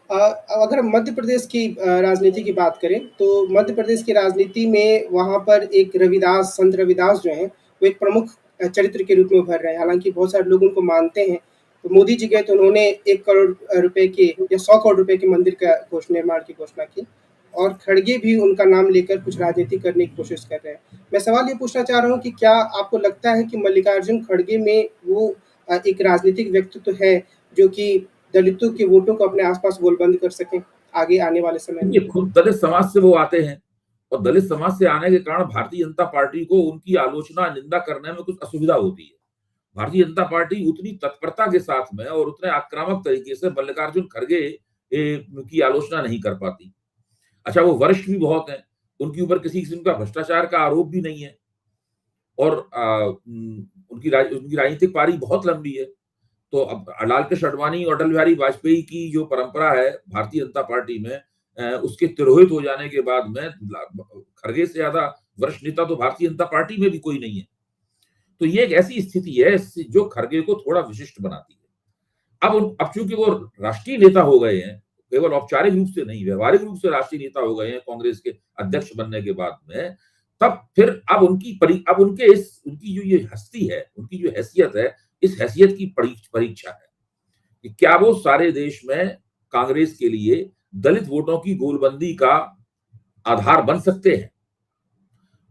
अगर मध्य प्रदेश की राजनीति की बात करें, तो मध्य प्रदेश की राजनीति में वहाँ पर एक रविदास, संत रविदास जो हैं, वो एक प्रमुख चरित्र के रूप में उभर रहे हैं। हालाँकि बहुत सारे लोग उनको मानते हैं। तो मोदी जी गए तो उन्होंने 1 करोड़ रुपए के या 100 करोड़ रुपए के मंदिर का निर्माण की घोषणा की, और खड़गे भी उनका नाम लेकर कुछ राजनीति करने की कोशिश कर रहे हैं। मैं सवाल ये पूछना चाह रहा हूँ कि क्या आपको लगता है कि मल्लिकार्जुन खड़गे में वो एक राजनीतिक व्यक्तित्व है, जो कि दलितों के वोटों को अपने आस-पास गोलबंद कर सकें, आगे आने वाले समय में? ये खुद दलित समाज से वो आते हैं, और दलित समाज से आने के कारण भारतीय जनता पार्टी को उनकी आलोचना, निंदा करने में कुछ असुविधा होती है। भारतीय जनता पार्टी उतनी तत्परता के साथ में और उतने आक्रामक तरीके से मल्लिकार्जुन खड़गे की आलोचना नहीं कर पाती। अच्छा, वो वरिष्ठ भी बहुत हैं, उनके ऊपर किसी किस्म का भ्रष्टाचार का आरोप भी नहीं है, और उनकी राजनीतिक पारी बहुत लंबी है। तो अब लाल कृष्ण आडवाणी और अटल बिहारी वाजपेयी की जो परंपरा है भारतीय जनता पार्टी में, उसके तिरोहित हो जाने के बाद में खड़गे से ज्यादा वरिष्ठ नेता तो भारतीय जनता पार्टी में भी कोई नहीं है। तो ये एक ऐसी स्थिति है जो खड़गे को थोड़ा विशिष्ट बनाती है। अब चूंकि वो राष्ट्रीय नेता हो गए हैं, केवल औपचारिक रूप से नहीं, व्यवहारिक रूप से राष्ट्रीय नेता हो गए हैं कांग्रेस के अध्यक्ष बनने के बाद में, तब फिर अब उनकी जो ये हस्ती है, उनकी जो हैसियत है, इस हैसियत की परीक्षा है कि क्या वो सारे देश में कांग्रेस के लिए दलित वोटों की गोलबंदी का आधार बन सकते हैं।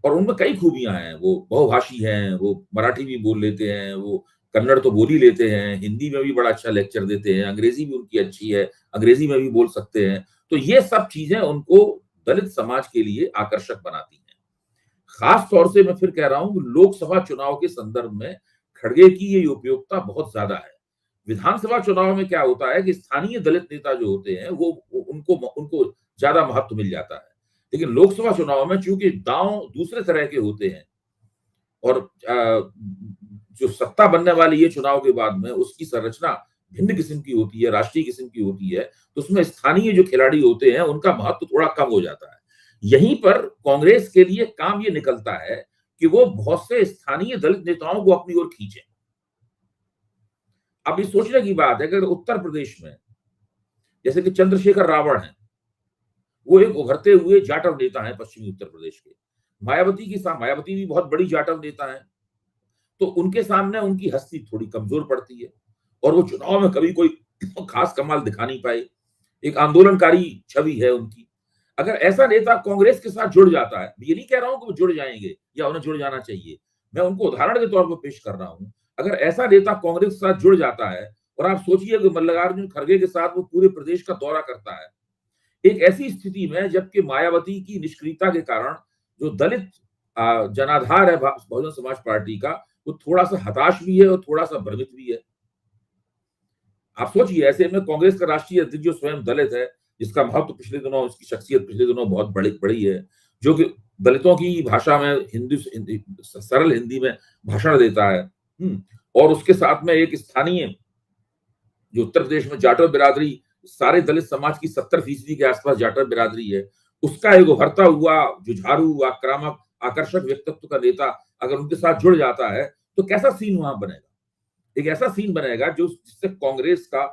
और उनमें कई खूबियां हैं, वो बहुभाषी हैं, वो मराठी भी बोल लेते हैं, वो कन्नड़ तो बोल ही लेते हैं, हिंदी में भी बड़ा अच्छा लेक्चर देते हैं, अंग्रेजी भी उनकी अच्छी है, अंग्रेजी में भी बोल सकते हैं। तो ये सब चीजें उनको दलित समाज के लिए आकर्षक बनाती हैं। खास तौर से मैं फिर कह रहा हूं कि लोकसभा चुनाव के संदर्भ में खड़गे की ये उपयोगिता बहुत ज्यादा है। विधानसभा चुनाव में क्या होता है कि स्थानीय दलित नेता जो होते हैं वो उनको उनको ज्यादा महत्व मिल जाता है, लेकिन लोकसभा चुनाव में चूंकि दांव दूसरे तरह के होते हैं, और जो सत्ता बनने वाली है चुनाव के बाद में, उसकी संरचना भिन्न किस्म की होती है, राष्ट्रीय किस्म की होती है, तो उसमें स्थानीय जो खिलाड़ी होते हैं उनका महत्व थोड़ा कम हो जाता है। यहीं पर कांग्रेस के लिए काम ये निकलता है कि वो बहुत से स्थानीय दलित नेताओं को अपनी ओर खींचे। अब ये सोचने की बात है कि अगर उत्तर प्रदेश में जैसे कि चंद्रशेखर रावण है, वो एक उभरते हुए जाटव नेता है पश्चिमी उत्तर प्रदेश के। मायावती भी बहुत बड़ी जाटव नेता है, तो उनके सामने उनकी हस्ती थोड़ी कमजोर पड़ती है, और वो चुनाव में कभी कोई खास कमाल दिखा नहीं पाए। एक आंदोलनकारी छवि है उनकी। अगर ऐसा नेता कांग्रेस के साथ जुड़ जाता है, ये नहीं कह रहा हूं कि वो जुड़ जाएंगे या उन्हें जुड़ जाना चाहिए, मैं उनको उदाहरण के तौर पर पेश कर रहा हूं। अगर ऐसा नेता कांग्रेस के साथ जुड़ जाता है, और आप सोचिए कि मल्लिकार्जुन खड़गे के साथ वो पूरे प्रदेश का दौरा करता है, एक ऐसी स्थिति में जबकि मायावती की निष्क्रियता के कारण जो दलित जनाधार है बहुजन समाज पार्टी का, वो थोड़ा सा हताश भी है और थोड़ा सा भ्रमित भी है। आप सोचिए, ऐसे में कांग्रेस का राष्ट्रीय अध्यक्ष जो स्वयं दलित है, जिसका महत्व पिछले दिनों, उसकी शख्सियत पिछले दिनों बहुत बड़ी है, जो कि दलितों की भाषा में सरल हिंदी में भाषण देता है, और उसके साथ में एक स्थानीय जो उत्तर प्रदेश में जाटव बिरादरी, सारे दलित समाज की 70% के आसपास जाटव बिरादरी है, उसका एक उभरता हुआ जुझारू, आक्रामक, आकर्षक व्यक्तित्व का नेता अगर उनके साथ जुड़ जाता है, तो कैसा सीन वहां बनेगा? एक ऐसा सीन बनेगा जो जिससे कांग्रेस का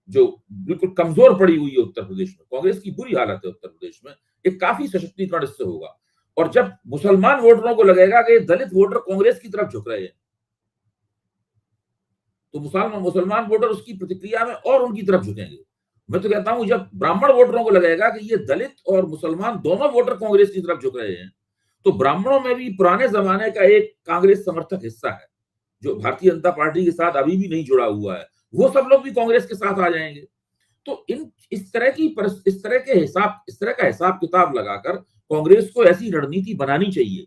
जो बिल्कुल कमजोर पड़ी हुई है उत्तर प्रदेश में, कांग्रेस की बुरी हालत है उत्तर प्रदेश में, एक काफी सशक्तिकरण इससे होगा। और जब मुसलमान वोटरों को लगेगा कि दलित वोटर कांग्रेस की तरफ झुक रहे हैं, तो मुसलमान वोटर उसकी प्रतिक्रिया में और उनकी तरफ झुकेंगे। मैं तो कहता हूं जब ब्राह्मण वोटरों को लगेगा कि ये दलित और मुसलमान दोनों वोटर कांग्रेस की तरफ झुक रहे हैं, तो ब्राह्मणों में भी पुराने जमाने का एक कांग्रेस समर्थक हिस्सा है जो भारतीय जनता पार्टी के साथ अभी भी नहीं जुड़ा हुआ है, वो सब लोग भी कांग्रेस के साथ आ जाएंगे। तो इस तरह का हिसाब किताब लगाकर कांग्रेस को ऐसी रणनीति बनानी चाहिए।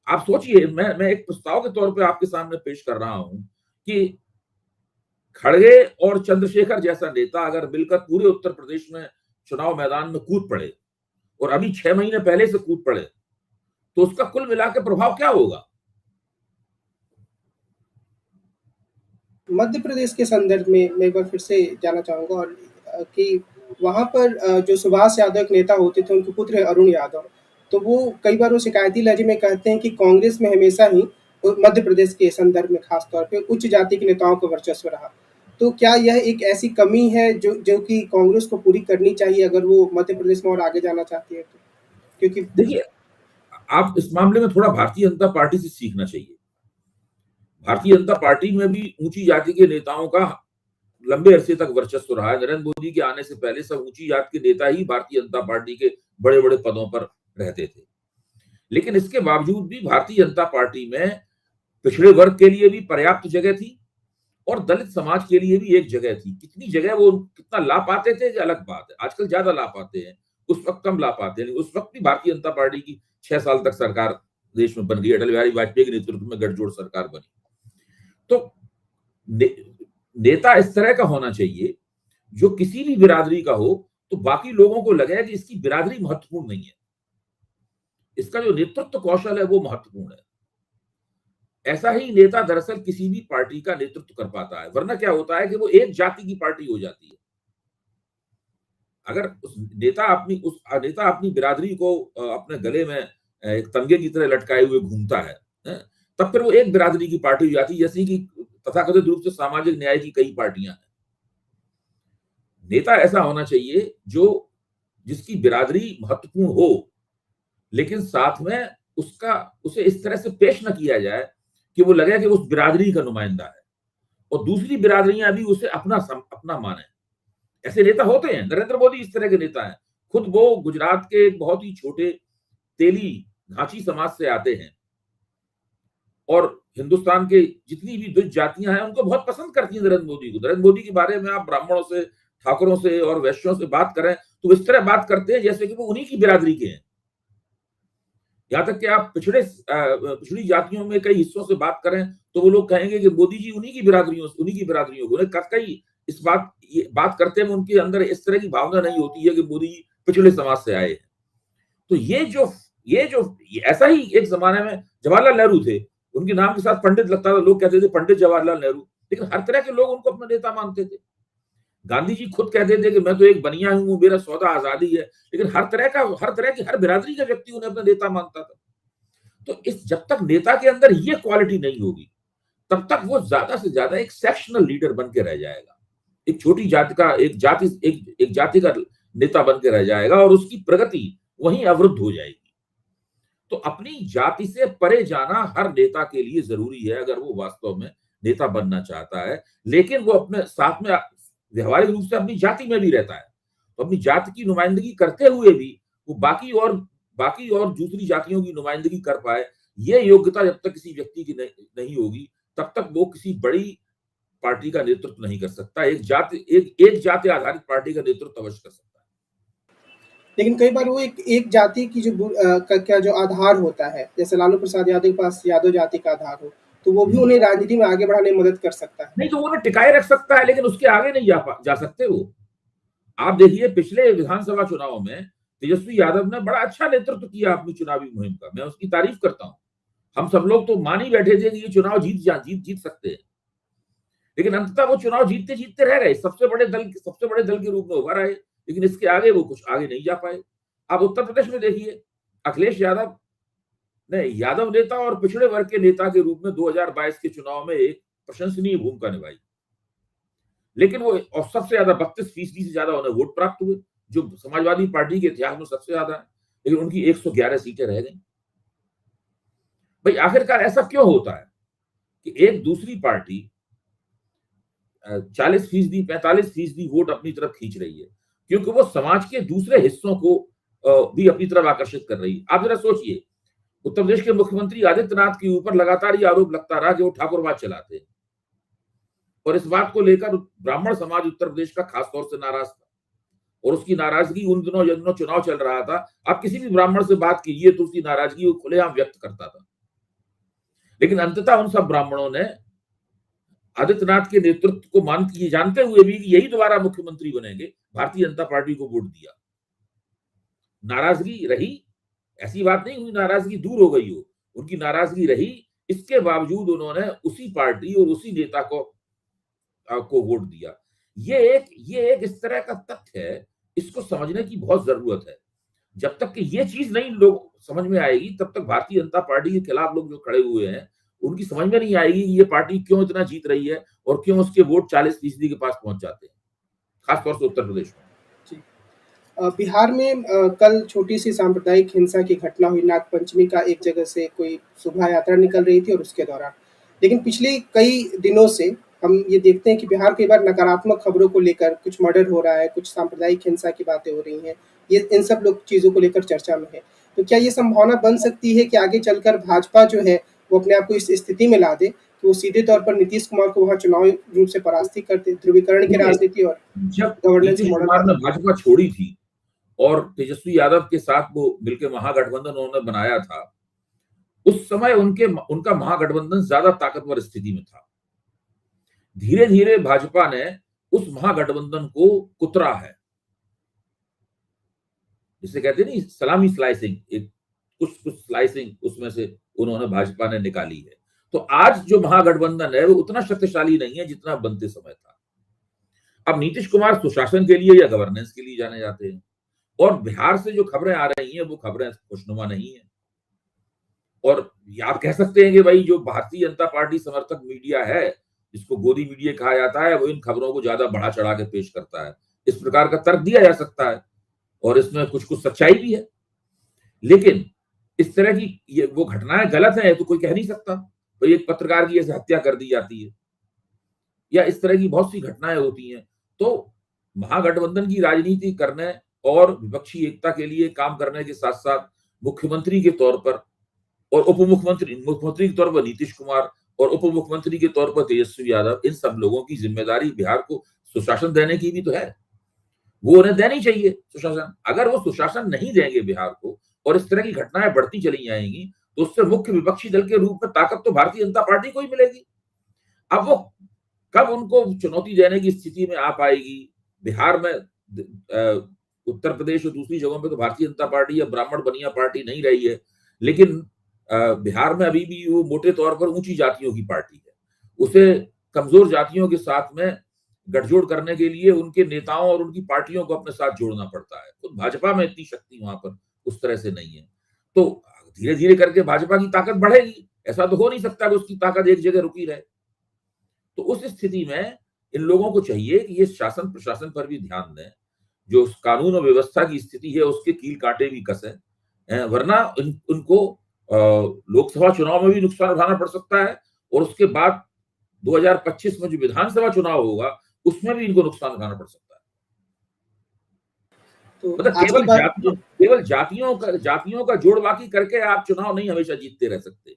आप सोचिए, मैं एक प्रस्ताव के तौर पे आपके सामने पेश कर रहा हूं कि खड़गे और चंद्रशेखर जैसा नेता अगर मिलकर पूरे उत्तर प्रदेश में चुनाव मैदान में कूद पड़े, और अभी 6 महीने पहले से कूद पड़े, तो उसका कुल मिलाकर प्रभाव क्या होगा? मध्य प्रदेश के संदर्भ में मैं एक बार फिर से जानना चाहूँगा, और कि वहाँ पर जो सुभाष यादव एक नेता होते थे, उनके पुत्र हैं अरुण यादव, तो वो कई बार वो शिकायती लहजे में कहते हैं कि कांग्रेस में हमेशा ही मध्य प्रदेश के संदर्भ में खास तौर पे उच्च जाति के नेताओं का वर्चस्व रहा। तो क्या यह एक ऐसी कमी है जो कि कांग्रेस को पूरी करनी चाहिए अगर वो मध्य प्रदेश में और आगे जाना चाहती है तो? क्योंकि देखिए, आप इस मामले में थोड़ा भारतीय जनता पार्टी से सीखना चाहिए। भारतीय जनता पार्टी में भी ऊंची जाति के नेताओं का लंबे अरसे तक वर्चस्व रहा है। नरेंद्र मोदी के आने से पहले सब ऊंची जाति के नेता ही भारतीय जनता पार्टी के बड़े बड़े पदों पर रहते थे। लेकिन इसके बावजूद भी भारतीय जनता पार्टी में पिछड़े वर्ग के लिए भी पर्याप्त जगह थी और दलित समाज के लिए भी एक जगह थी। कितनी जगह वो कितना ला पाते थे ये अलग बात है। आजकल ज्यादा ला पाते हैं, उस वक्त कम ला पाते हैं। उस वक्त भी भारतीय जनता पार्टी की 6 साल तक सरकार देश में बन गई। अटल बिहारी वाजपेयी के नेतृत्व में गठजोड़ सरकार बनी। तो ने, नेता इस तरह का होना चाहिए जो किसी भी बिरादरी का हो तो बाकी लोगों को लगे कि इसकी बिरादरी महत्वपूर्ण नहीं है, इसका जो नेतृत्व कौशल है वो महत्वपूर्ण है। ऐसा ही नेता दरअसल किसी भी पार्टी का नेतृत्व कर पाता है, वरना क्या होता है कि वो एक जाति की पार्टी हो जाती है। अगर उस नेता अपनी बिरादरी को अपने गले में एक तमगे की तरह लटकाए हुए घूमता है, तब फिर वो एक बिरादरी की पार्टी हो जाती है, जैसे कि तथाकथित रूप से सामाजिक न्याय की कई पार्टियां हैं। नेता ऐसा होना चाहिए जिसकी बिरादरी महत्वपूर्ण हो, लेकिन साथ में उसे इस तरह से पेश न किया जाए कि वो लगे कि उस बिरादरी का नुमाइंदा है और दूसरी बिरादरियां भी उसे अपना माने। ऐसे नेता होते हैं। नरेंद्र मोदी इस तरह के नेता हैं। खुद वो गुजरात के एक बहुत ही छोटे तेली घाची समाज से आते हैं और हिंदुस्तान के जितनी भी द्विज जातियां हैं उनको बहुत पसंद करती हैं नरेंद्र मोदी को। नरेंद्र मोदी के बारे में आप ब्राह्मणों से, ठाकुरों से और वैश्यों से बात करें तो इस तरह बात करते हैं जैसे कि वो उन्हीं की बिरादरी के हैं। यहां तक कि आप पिछड़ी जातियों में कई हिस्सों से बात करें तो वो लोग कहेंगे कि मोदी जी उन्हीं की बिरादरियों को। कई इस बात करते में उनके अंदर इस तरह की भावना नहीं होती है कि मोदी जी पिछड़े समाज से आए हैं। तो ये ऐसा ही एक जमाने में जवाहरलाल नेहरू थे। उनके नाम के साथ पंडित लगता था, लोग कहते थे पंडित जवाहरलाल नेहरू, लेकिन हर तरह के लोग उनको अपना नेता मानते थे। गांधी जी खुद कहते थे कि मैं तो एक बनिया हूं, मेरा सौदा आजादी है, लेकिन हर बिरादरी का व्यक्ति उन्हें अपना नेता मानता था। तो जब तक नेता के अंदर ये क्वालिटी नहीं होगी तब तक वो ज्यादा से ज्यादा एक सेक्शनल लीडर बन के रह जाएगा। एक छोटी जाति का एक जाति का नेता बन के रह जाएगा और उसकी प्रगति वहीं अवरुद्ध हो जाएगी। तो अपनी जाति से परे जाना हर नेता के लिए जरूरी है अगर वो वास्तव में नेता बनना चाहता है। लेकिन वो अपने साथ में व्यवहारिक रूप से अपनी जाति में भी रहता है, तो अपनी जाति की नुमाइंदगी करते हुए भी वो बाकी और दूसरी जातियों की नुमाइंदगी कर पाए, ये योग्यता जब तक किसी व्यक्ति की नहीं होगी तब तक वो किसी बड़ी पार्टी का नेतृत्व नहीं कर सकता। एक जाति आधारित पार्टी का नेतृत्व अवश्य कर सकता है। लेकिन कई बार वो एक जाति की का जो आधार होता है, जैसे लालू प्रसाद यादव के पास यादव जाति का आधार हो, तो वो भी उन्हें राजनीति में आगे बढ़ाने में मदद कर सकता है। नहीं तो वो उन्हें टिकाए रख सकता है, लेकिन उसके आगे नहीं जा सकते वो। आप देखिए पिछले विधानसभा चुनाव में तेजस्वी यादव ने बड़ा अच्छा नेतृत्व किया अपनी चुनावी मुहिम का, मैं उसकी तारीफ करता हूं। हम सब लोग तो मान ही बैठे थे कि ये चुनाव जीत सकते हैं, लेकिन अंततः वो चुनाव जीतते जीतते रह गए। सबसे बड़े दल के रूप में उभर आए, लेकिन इसके आगे वो कुछ आगे नहीं जा पाए। आप उत्तर प्रदेश में देखिए, अखिलेश यादव ने यादव नेता और पिछड़े वर्ग के नेता के रूप में 2022 के चुनाव में एक प्रशंसनीय भूमिका निभाई, लेकिन वो और सबसे ज्यादा 32% से ज्यादा उन्हें वोट प्राप्त हुए, जो समाजवादी पार्टी के इतिहास में सबसे ज्यादा है, लेकिन उनकी 111 सीटें रह गई। भाई आखिरकार ऐसा क्यों होता है कि एक दूसरी पार्टी 40% 45% वोट अपनी तरफ खींच रही है? क्योंकि वो समाज के दूसरे हिस्सों को भी अपनी तरफ आकर्षित कर रही है। आप जरा सोचिए, उत्तर प्रदेश के मुख्यमंत्री आदित्यनाथ के ऊपर लगातार ये आरोप लगता रहा कि वो ठाकुरवाद चलाते हैं, और इस बात को लेकर ब्राह्मण समाज उत्तर प्रदेश का खासतौर से नाराज था, और उसकी नाराजगी उन दिनों चुनाव चल रहा था, आप किसी भी ब्राह्मण से बात कीजिए तो उसकी नाराजगी वो खुलेआम व्यक्त करता था। लेकिन अंततः उन सब ब्राह्मणों ने आदित्यनाथ के नेतृत्व को जानते हुए भी यही दोबारा मुख्यमंत्री बनेंगे, भारतीय जनता पार्टी को वोट दिया। नाराजगी रही, ऐसी बात नहीं हुई नाराजगी दूर हो गई हो, उनकी नाराजगी रही। इसके बावजूद उन्होंने उसी पार्टी और उसी नेता को वोट दिया। ये एक इस तरह का तथ्य है, इसको समझने की बहुत जरूरत है। जब तक कि ये चीज नहीं लोग समझ में आएगी तब तक भारतीय जनता पार्टी के खिलाफ लोग जो खड़े हुए हैं उनकी समझ में नहीं आएगी कि ये पार्टी क्यों इतना जीत रही है और क्यों उसके वोट 40% के पास पहुंच जाते हैं, खासतौर से उत्तर प्रदेश में। जी। बिहार में कल छोटी-सी सांप्रदायिक हिंसा की घटना हुई, नागपंचमी का एक जगह से कोई शोभा यात्रा निकल रही थी और उसके दौरान। लेकिन पिछले कई दिनों से हम ये देखते हैं कि बिहार कई बार नकारात्मक खबरों को लेकर कुछ मर्डर हो रहा है, कुछ सांप्रदायिक हिंसा की बातें हो रही हैं। ये इन सब लोग चीज़ों को लेकर चर्चा में है। तो क्या ये संभावना बन सकती है कि आगे चलकर भाजपा जो है, वो अपने आप को इस स्थिति में ला दे कि वो सीधे तौर पर नीतीश कुमार को वहाँ चुनावी रूप से परास्त ही कर दे, ध्रुवीकरण की देखिए, राजनीति और जब गवर्नेंस नीतीश मॉडल कुमार ने बदल भाजपा छोड़ी थी और तेजस्वी यादव के साथ वो मिलकर महागठबंधन उन्होंने बनाया था, उस समय उनका महागठबंधन ज्यादा ताकतवर स्थिति में था। धीरे-धीरे भाजपा ने उस महागठबंधन को कुतरा है। जिसे कहते नहीं सलामी स्लाइसिंग, एक कुछ-कुछ स्लाइसिंग उसमें से उन्होंने भाजपा ने निकाली है। तो आज जो महागठबंधन है वो उतना शक्तिशाली नहीं है जितना बनते समय था। अब नीतीश कुमार सुशासन के लिए या गवर्नेंस के लिए जाने जाते हैं और बिहार से जो खबरें आ रही हैं वो खबरें खुशनुमा नहीं है। और ये आप कह सकते हैं कि भाई जो भारतीय जनता पार्टी समर्थक मीडिया है, जिसको गोदी मीडिया कहा जाता है, वो इन खबरों को ज्यादा बढ़ा-चढ़ा के पेश करता है। इस प्रकार का तर्क दिया जा सकता है और इसमें कुछ-कुछ सच्चाई भी है। लेकिन इस तरह की ये वो घटनाएँ गलत हैं तो कोई कह नहीं सकता। तो एक पत्रकार की ऐसे हत्या कर दी जाती है या इस तरह की बहुत सी घटनाएँ होती हैं। तो महागठबंधन की राजनीति करने और विपक्षी एकता के लिए काम करने के साथ-साथ मुख्यमंत्री के तौर पर और मुख्यमंत्री के तौर पर नीतीश कुमार और उप मुख्यमंत्री के तौर पर तेजस्वी यादव, इन सब लोगों की जिम्मेदारी बिहार को सुशासन देने की भी तो है। वो उन्हें देनी चाहिए सुशासन। अगर वो सुशासन नहीं देंगे बिहार को और इस तरह की घटनाएं बढ़ती चली जाएंगी, तो उससे मुख्य विपक्षी दल के रूप में ताकत तो भारतीय जनता पार्टी को ही मिलेगी। अब वो कब उनको चुनौती देने की स्थिति में आ पाएगी? बिहार में उत्तर प्रदेश और दूसरी जगहों पे तो भारतीय जनता पार्टी या ब्राह्मण बनिया पार्टी नहीं रही है। लेकिन बिहार में अभी भी वो मोटे तौर पर ऊंची जातियों की पार्टी है। उसे कमजोर जातियों के साथ में गठजोड़ करने के लिए उनके नेताओं और उनकी पार्टियों को अपने साथ जोड़ना पड़ता है। तो भाजपा में इतनी शक्ति वहां पर उस तरह से नहीं है। तो धीरे-धीरे करके भाजपा की ताकत बढ़ेगी। ऐसा तो हो नहीं सकता कि उसकी ताकत एक जगह रुकी रहे। तो उस स्थिति में इन लोगों को चाहिए कि ये शासन प्रशासन पर भी ध्यान दें। जो कानून और व्यवस्था की स्थिति है उसके कील कांटे भी कसें। वरना उनको लोकसभा चुनाव में भी नुकसान उठाना पड़ सकता है और उसके बाद 2025 में जो विधानसभा चुनाव होगा उसमें भी इनको नुकसान उठाना पड़ सकता है। तो मतलब आज की बात केवल जातियों का जोड़ बाकी करके आप चुनाव नहीं हमेशा जीतते रह सकते।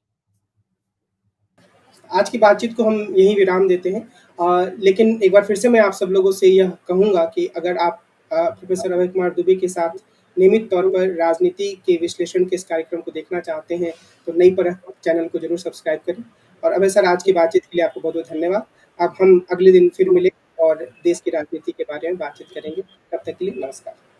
आज की बातचीत को हम यहीं विराम देते हैं। लेकिन एक बार फिर से मैं आप सब लोगों से यह कहूँगा कि अगर आप प्रोफेसर अभय कुमार दुबे के साथ नियमित तौर पर राजनीति के विश्लेषण के इस कार्यक्रम को देखना चाहते हैं, तो नई परख चैनल को ज़रूर सब्सक्राइब करें। और अभय सर, आज की बातचीत के लिए आपको बहुत-बहुत धन्यवाद। अब हम अगले दिन फिर मिलें और देश की राजनीति के बारे में बातचीत करेंगे। तब तक के लिए नमस्कार।